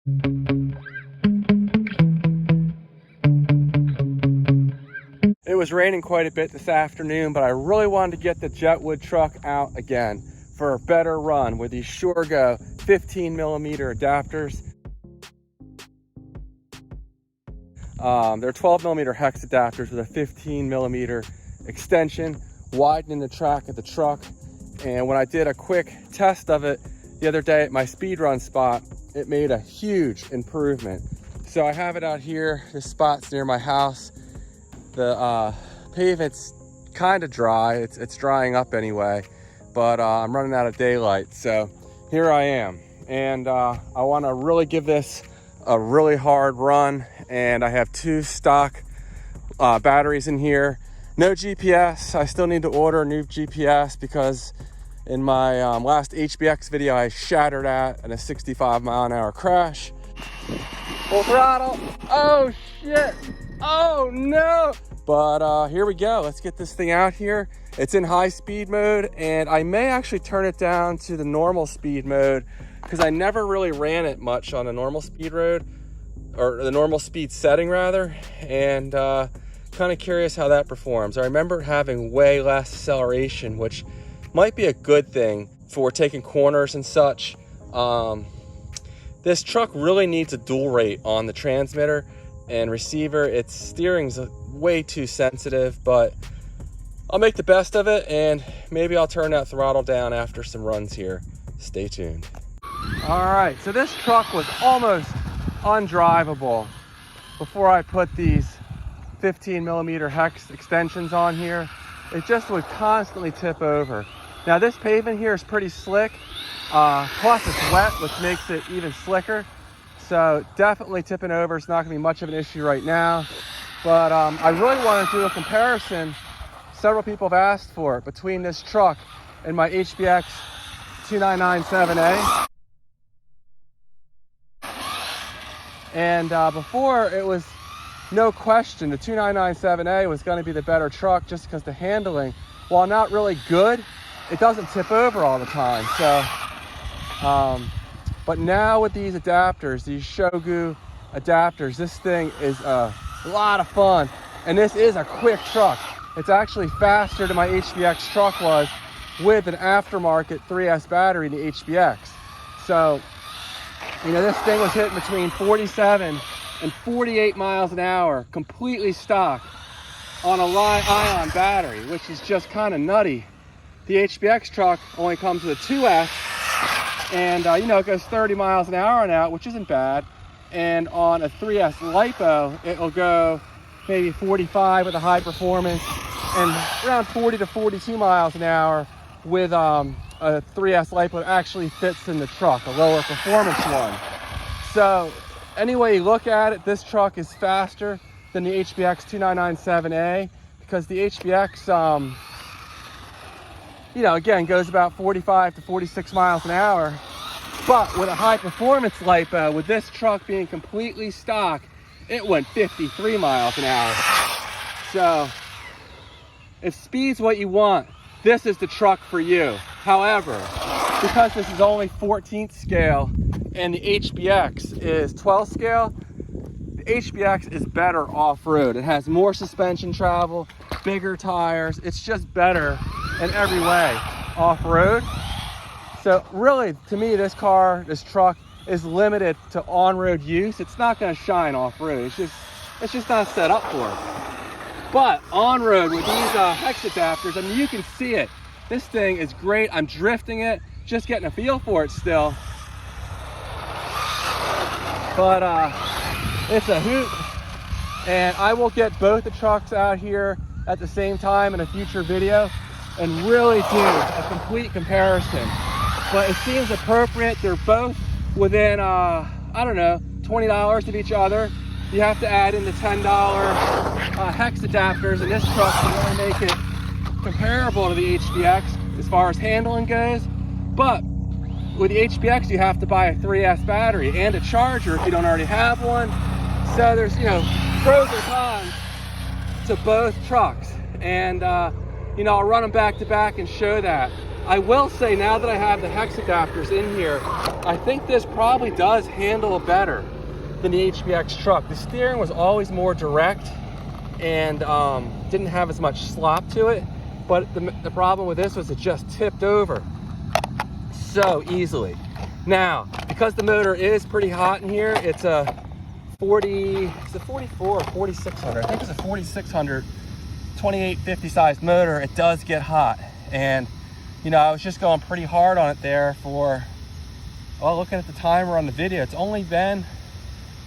It was raining quite a bit this afternoon, but I really wanted to get the Jetwood truck out again for a better run with these SHAREGOO 15mm adapters. They're 12mm hex adapters with a 15mm extension, widening the track of the truck. And when I did a quick test of it the other day at my speed run spot, it made a huge improvement. So I have it out here. This spot's near my house. The pavement's kind of dry. It's drying up anyway, but I'm running out of daylight. So here I am. And I want to really give this a really hard run. And I have 2 stock batteries in here. No GPS. I still need to order a new GPS because in my last HBX video, I shattered that in a 65-mile-an-hour crash. Full throttle. Oh, shit. Oh, no. But here we go. Let's get this thing out here. It's in high speed mode, and I may actually turn it down to the normal speed mode because I never really ran it much on the normal speed road, or the normal speed setting rather, and kind of curious how that performs. I remember having way less acceleration, which might be a good thing for taking corners and such. This truck really needs a dual rate on the transmitter and receiver. Its steering's way too sensitive, but I'll make the best of it, and maybe I'll turn that throttle down after some runs here. Stay tuned. All right, so this truck was almost undrivable before I put these 15mm hex extensions on here. It just would constantly tip over. Now this pavement here is pretty slick, plus it's wet, which makes it even slicker. So definitely tipping over. It's not gonna be much of an issue right now, but I really want to do a comparison. Several people have asked for it between this truck and my HBX 2997A. And before, it was no question the 2997A was going to be the better truck, just because the handling, while not really good, it doesn't tip over all the time. So but now with these adapters, these SHAREGOO adapters, this thing is a lot of fun. And this is a quick truck. It's actually faster than my HBX truck was with an aftermarket 3S battery in the HBX. So, you know, this thing was hitting between 47 and 48 miles an hour, completely stock on a Li-ion battery, which is just kind of nutty. The HBX truck only comes with a 2S, and you know, it goes 30 miles an hour and out, which isn't bad. And on a 3S LiPo, it'll go maybe 45 with a high performance, and around 40 to 42 miles an hour with a 3S LiPo that actually fits in the truck, a lower performance one. So any way you look at it, this truck is faster than the HBX 2997A, because the HBX, you know, again, goes about 45 to 46 miles an hour. But with a high performance LiPo, with this truck being completely stock, it went 53 miles an hour. So if speed's what you want, this is the truck for you. However, because this is only 14th scale and the HBX is 12th scale, the HBX is better off-road. It has more suspension travel, bigger tires. It's just better in every way off-road. So really, to me, this truck is limited to on-road use. It's not going to shine off-road. It's just not set up for it. But on-road with these hex adapters, I mean, you can see it. This thing is great. I'm drifting it, just getting a feel for it still. But it's a hoot. And I will get both the trucks out here at the same time in a future video and really do a complete comparison. But it seems appropriate. They're both within, I don't know, $20 of each other. You have to add in the $10 hex adapters in this truck to really make it comparable to the HBX as far as handling goes. But with the HBX, you have to buy a 3S battery and a charger if you don't already have one. So there's, you know, pros and cons to both trucks. And, you know, I'll run them back to back and show that. I will say, now that I have the hex adapters in here, I think this probably does handle better than the HBX truck. The steering was always more direct and didn't have as much slop to it, but the problem with this was it just tipped over so easily. Now, because the motor is pretty hot in here, it's a 44 or 4600? I think it's a 4600 2850 size motor. It does get hot, and you know, I was just going pretty hard on it there for, well, looking at the timer on the video, it's only been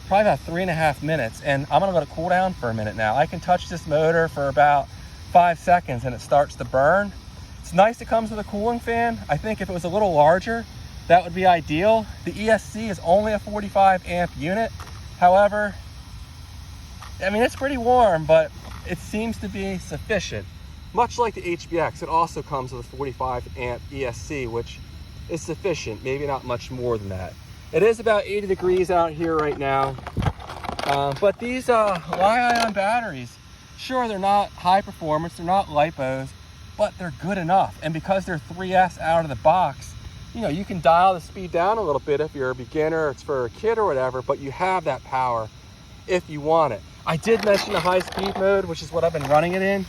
probably about 3.5 minutes, and I'm gonna let it cool down for a minute now. I can touch this motor for about 5 seconds and it starts to burn. It's nice it comes with a cooling fan. I think if it was a little larger, that would be ideal. The ESC is only a 45 amp unit. However, I mean, it's pretty warm, but it seems to be sufficient. Much like the HBX, it also comes with a 45 amp ESC, which is sufficient, maybe not much more than that. It is about 80 degrees out here right now. But these Li-ion batteries, sure, they're not high performance, they're not lipos, but they're good enough. And because they're 3S out of the box, you know, you can dial the speed down a little bit if you're a beginner, it's for a kid or whatever, but you have that power if you want it. I did mention the high speed mode, which is what I've been running it in.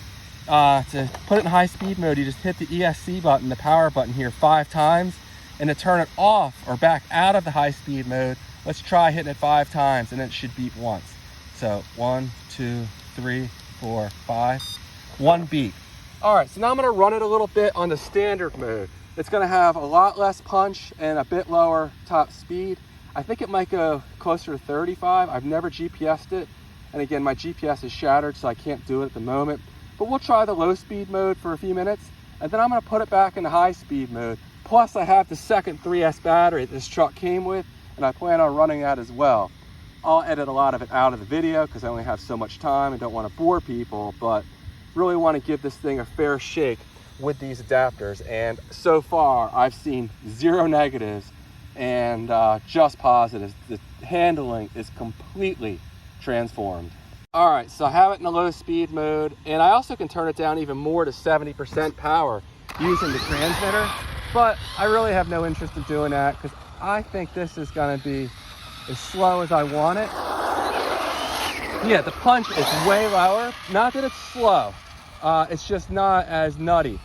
To put it in high speed mode, you just hit the ESC button, the power button here, 5 times. And to turn it off or back out of the high speed mode, let's try hitting it 5 times, and then it should beep once. So 1, 2, 3, 4, 5, 1 beep. All right, so now I'm gonna run it a little bit on the standard mode. It's gonna have a lot less punch and a bit lower top speed. I think it might go closer to 35. I've never GPS'd it. And again, my GPS is shattered, so I can't do it at the moment. But we'll try the low speed mode for a few minutes, and then I'm gonna put it back in the high speed mode. Plus, I have the second 3S battery that this truck came with, and I plan on running that as well. I'll edit a lot of it out of the video because I only have so much time and don't want to bore people, but really want to give this thing a fair shake with these adapters. And so far, I've seen 0 negatives and just positives. The handling is completely transformed. All right, so I have it in the low speed mode, and I also can turn it down even more to 70% power using the transmitter. But I really have no interest in doing that because I think this is going to be as slow as I want it. Yeah, the punch is way lower. Not that it's slow. It's just not as nutty.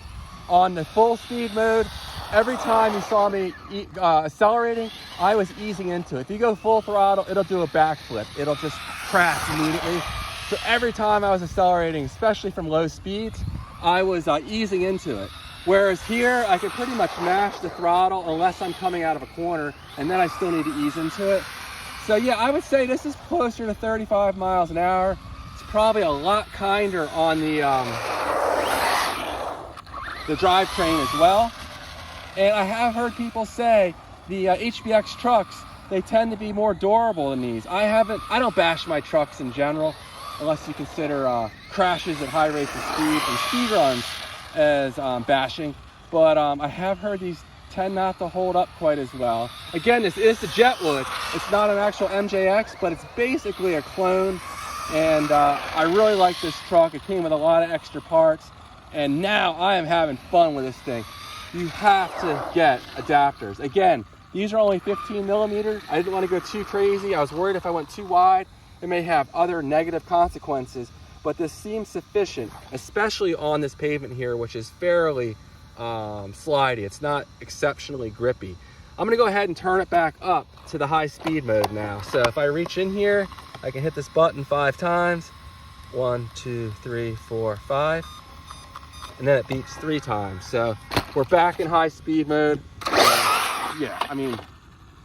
On the full speed mode, every time you saw me accelerating, I was easing into it. If you go full throttle, it'll do a backflip. It'll just crash immediately. So every time I was accelerating, especially from low speeds, I was easing into it. Whereas here, I can pretty much mash the throttle unless I'm coming out of a corner, and then I still need to ease into it. So yeah, I would say this is closer to 35 miles an hour. It's probably a lot kinder on the drivetrain as well. And I have heard people say the HBX trucks, they tend to be more durable than these. I don't bash my trucks in general, unless you consider crashes at high rates of speed and speed runs as bashing, but I have heard these tend not to hold up quite as well. Again, this is the Jetwood. It's not an actual MJX, but it's basically a clone, and I really like this truck. It came with a lot of extra parts, and now I am having fun with this thing. You have to get adapters. Again, these are only 15 millimeters. I didn't want to go too crazy. I was worried if I went too wide, it may have other negative consequences. But this seems sufficient, especially on this pavement here, which is fairly slidey. It's not exceptionally grippy. I'm gonna go ahead and turn it back up to the high speed mode now. So if I reach in here, I can hit this button 5 times. 1, 2, 3, 4, 5. And then it beeps 3 times. So we're back in high speed mode. Yeah, I mean,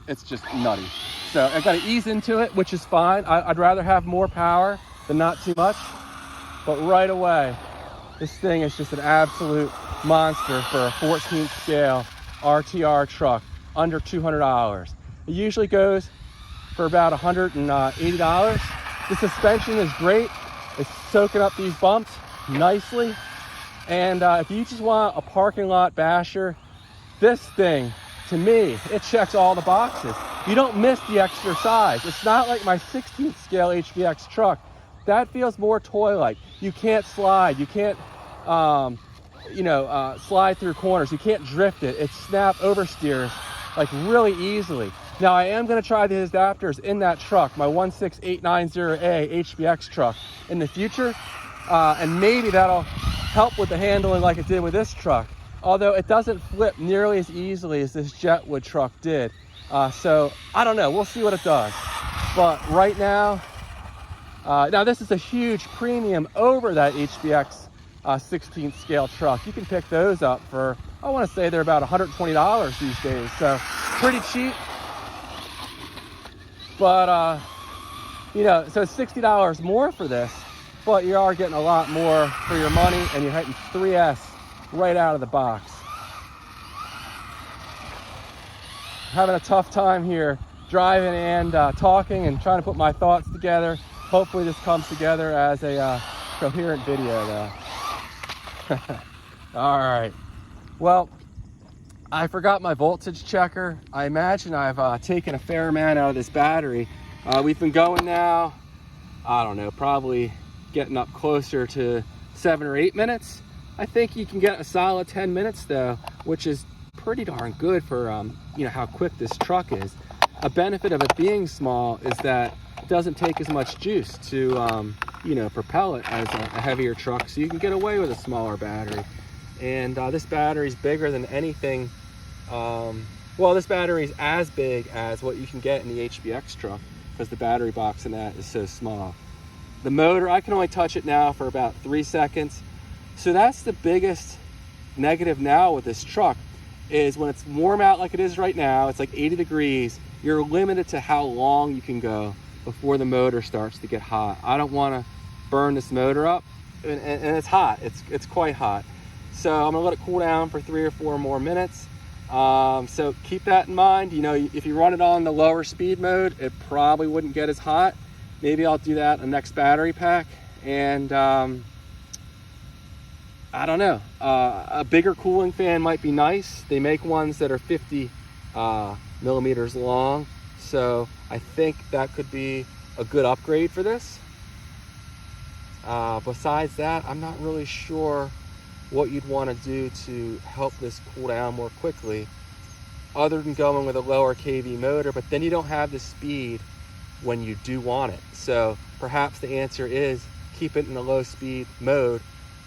it's just nutty. So I gotta ease into it, which is fine. I'd rather have more power than not too much. But right away, this thing is just an absolute monster for a 14th scale RTR truck, under $200. It usually goes for about $180. The suspension is great. It's soaking up these bumps nicely. And if you just want a parking lot basher, this thing, to me, it checks all the boxes. You don't miss the extra size. It's not like my 16th scale HBX truck. That feels more toy-like. You can't slide. You can't slide through corners. You can't drift it. It snap oversteers like really easily. Now I am going to try these adapters in that truck, my 16890A HBX truck in the future, and maybe that'll help with the handling like it did with this truck, although it doesn't flip nearly as easily as this Jetwood truck did. So I don't know, we'll see what it does. But right now, now this is a huge premium over that HBX 16th scale truck. You can pick those up for, I want to say they're about $120 these days, so pretty cheap. But so it's $60 more for this, but you are getting a lot more for your money, and you're hitting 3S right out of the box. Having a tough time here driving and talking and trying to put my thoughts together. Hopefully this comes together as a coherent video though. All right, well, I forgot my voltage checker. I imagine I've taken a fair amount out of this battery. We've been going now, I don't know, probably getting up closer to 7 or 8 minutes. I think you can get a solid 10 minutes though, which is pretty darn good for how quick this truck is. A benefit of it being small is that it doesn't take as much juice to propel it as a heavier truck, so you can get away with a smaller battery. And this battery is bigger than anything. Well, this battery is as big as what you can get in the HBX truck because the battery box in that is so small. The motor, I can only touch it now for about 3 seconds. So that's the biggest negative now with this truck, is when it's warm out like it is right now, it's like 80 degrees, you're limited to how long you can go before the motor starts to get hot. I don't want to burn this motor up, and it's hot, it's quite hot. So I'm gonna let it cool down for 3 or 4 more minutes. So keep that in mind. If you run it on the lower speed mode, it probably wouldn't get as hot. Maybe I'll do that in the next battery pack. And I don't know, a bigger cooling fan might be nice. They make ones that are 50 millimeters long, so I think that could be a good upgrade for this. Besides that, I'm not really sure what you'd want to do to help this cool down more quickly, other than going with a lower kV motor, but then you don't have the speed when you do want it. So perhaps the answer is keep it in a low speed mode,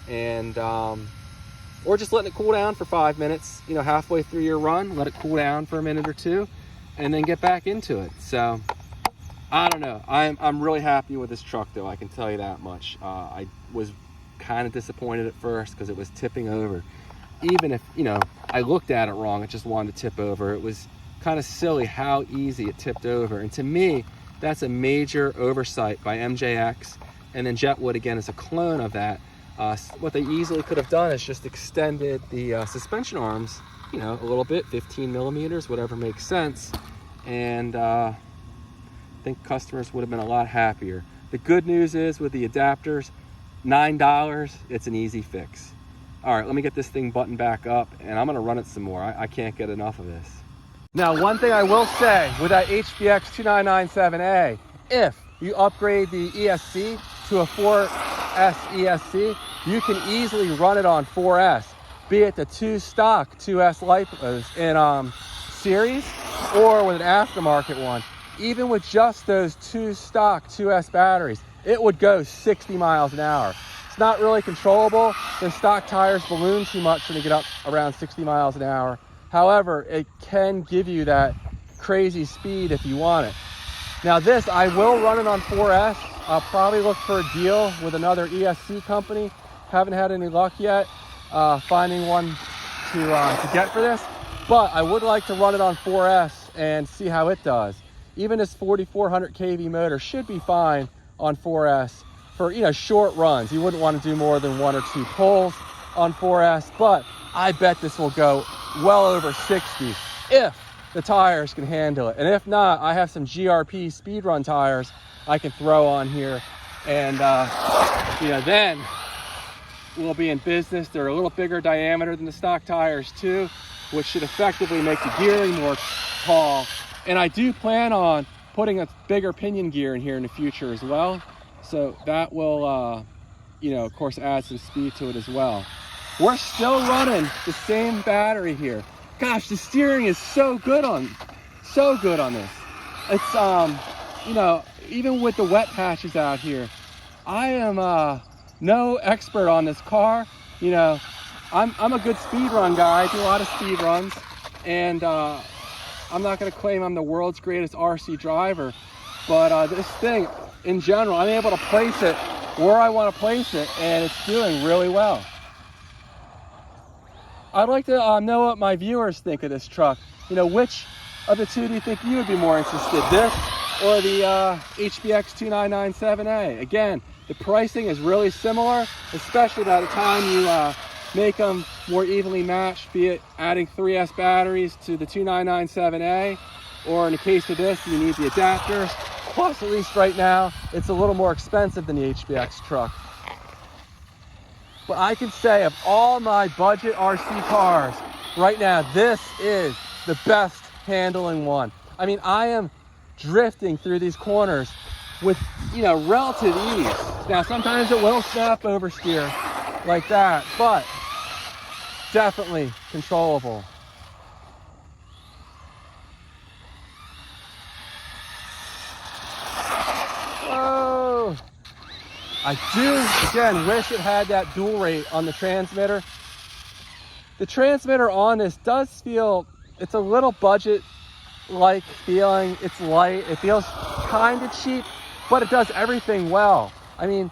and or just letting it cool down for 5 minutes, halfway through your run, let it cool down for a minute or two, and then get back into it. So I don't know, I'm really happy with this truck though, I can tell you that much. I was kind of disappointed at first because it was tipping over. Even if I looked at it wrong, it just wanted to tip over. It was kind of silly how easy it tipped over, and to me that's a major oversight by MJX, and then Jetwood again is a clone of that. What they easily could have done is just extended the suspension arms a little bit, 15 millimeters, whatever makes sense, and I think customers would have been a lot happier. The good news is with the adapters, $9, it's an easy fix. All right, let me get this thing buttoned back up, and I'm gonna run it some more. I can't get enough of this. Now, one thing I will say with that HBX 2997A, if you upgrade the ESC to a 4S ESC, you can easily run it on 4S, be it the 2 stock 2S LiPos in series or with an aftermarket one. Even with just those 2 stock 2S batteries, it would go 60 miles an hour. It's not really controllable. The stock tires balloon too much when you get up around 60 miles an hour. However, it can give you that crazy speed if you want it. Now this, I will run it on 4S. I'll probably look for a deal with another ESC company. Haven't had any luck yet finding one to get for this, but I would like to run it on 4S and see how it does. Even this 4400 kV motor should be fine on 4S for short runs. You wouldn't want to do more than 1 or 2 pulls on 4S, but I bet this will go well over 60 if the tires can handle it. And if not, I have some GRP speed run tires I can throw on here, and then we'll be in business. They're a little bigger diameter than the stock tires too, which should effectively make the gearing more tall. And I do plan on putting a bigger pinion gear in here in the future as well, so that will of course add some speed to it as well. we're still running the same battery here. Gosh, the steering is so good on this. It's you know, even with the wet patches out here, I am no expert on this car. You know, I'm a good speed run guy. I do a lot of speed runs, and I'm not going to claim I'm the world's greatest RC driver, but this thing in general, I'm able to place it where I want to place it, and it's doing really well. I'd like to know what my viewers think of this truck. You know, which of the two do you think you would be more interested, this or the HBX 2997A? Again, the pricing is really similar, especially by the time you make them more evenly matched, be it adding 3S batteries to the 2997A, or in the case of this, you need the adapters. Plus, at least right now, it's a little more expensive than the HBX truck. But I can say of all my budget RC cars, right now, this is the best handling one. I mean, I am drifting through these corners with, you know, relative ease. Now, sometimes it will snap oversteer like that, but definitely controllable. Whoa! I do, again, wish it had that dual rate on the transmitter. The transmitter on this does feel, it's a little budget-like feeling. It's light, it feels kind of cheap, but it does everything well. I mean,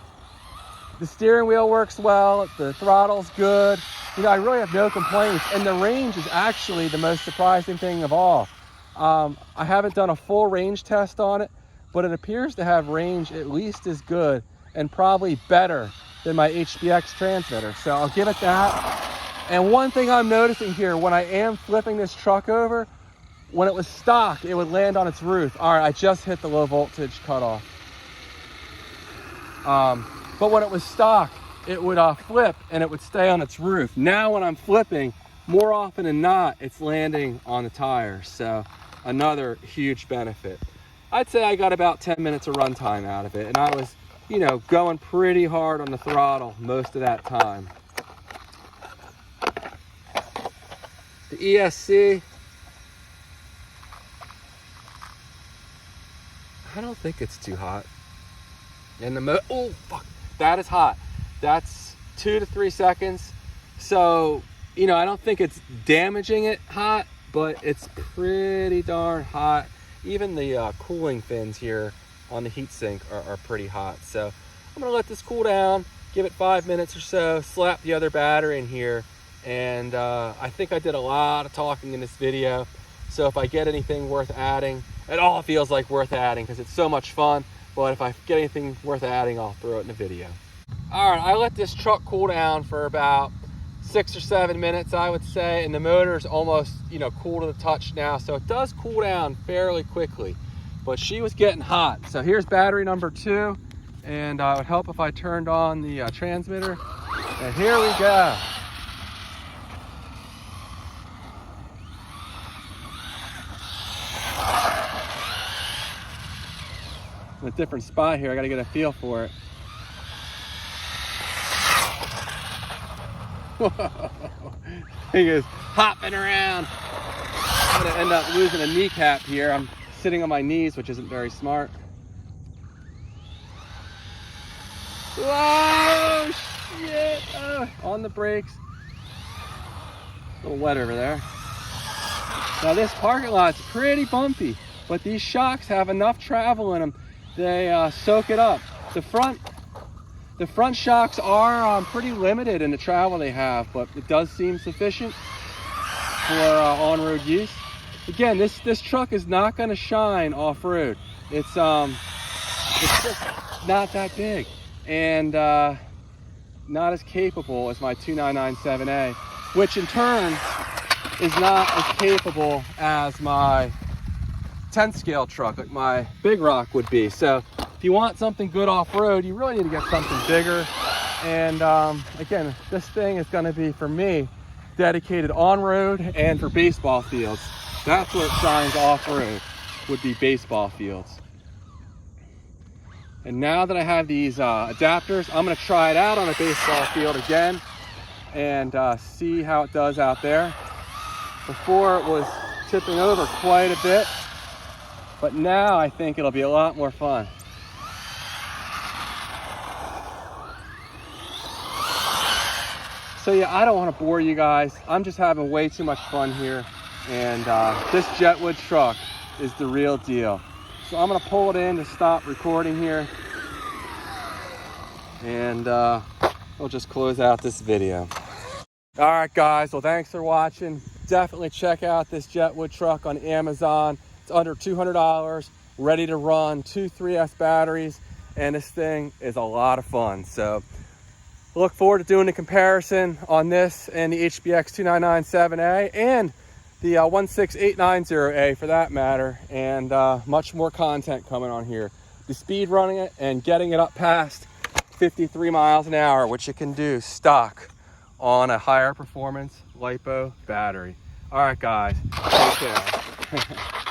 the steering wheel works well, the throttle's good. You know, I really have no complaints, and the range is actually the most surprising thing of all. I haven't done a full range test on it, but it appears to have range at least as good and probably better than my HBX transmitter, so I'll give it that. And one thing I'm noticing here, when I am flipping this truck over, when it was stock, it would land on its roof. All right, I just hit the low voltage cutoff. But when it was stock, it would flip and it would stay on its roof. Now when I'm flipping, more often than not, it's landing on the tires. So another huge benefit. I'd say I got about 10 minutes of runtime out of it, and I was, you know, going pretty hard on the throttle most of that time. The ESC, I don't think it's too hot. And the oh fuck, that is hot. That's 2 to 3 seconds. So, you know, I don't think it's damaging it hot, but it's pretty darn hot. Even the cooling fins here on the heatsink are pretty hot. So I'm gonna let this cool down, give it 5 minutes or so, slap the other battery in here, and I think I did a lot of talking in this video. So if I get anything worth adding, it all feels like worth adding because it's so much fun. But if I get anything worth adding, I'll throw it in the video. All right, I let this truck cool down for about 6 or 7 minutes, I would say, and the motor's almost, you know, cool to the touch now, so it does cool down fairly quickly. But she was getting hot. So here's battery number 2, and it would help if I turned on the transmitter. And here we go. In a different spot here, I gotta get a feel for it. Whoa, thing is hopping around. I'm gonna end up losing a kneecap here. I'm sitting on my knees, which isn't very smart. Whoa, shit! Oh, on the brakes. A little wet over there. Now this parking lot's pretty bumpy, but these shocks have enough travel in them. They soak it up. The front shocks are pretty limited in the travel they have, but it does seem sufficient for on-road use. Again, this truck is not going to shine off-road. It's just not that big, and not as capable as my 2997A, which in turn is not as capable as my 10th scale truck like my Big Rock would be. So if you want something good off-road, you really need to get something bigger. And again, this thing is going to be, for me, dedicated on-road and for baseball fields. That's where it shines off-road, would be baseball fields. And now that I have these adapters, I'm going to try it out on a baseball field again. and see how it does out there. Before it was tipping over quite a bit, but now I think it'll be a lot more fun. So yeah, I don't want to bore you guys. I'm just having way too much fun here. And this Jetwood truck is the real deal. So I'm gonna pull it in to stop recording here. And we'll just close out this video. All right, guys, well, thanks for watching. Definitely check out this Jetwood truck on Amazon. It's under $200, ready to run, 2 3S batteries, and this thing is a lot of fun. So look forward to doing a comparison on this and the HBX 2997A and the 16890A for that matter, and much more content coming on here. The speed running it and getting it up past 53 miles an hour, which it can do stock on a higher performance LiPo battery. All right, guys, take care.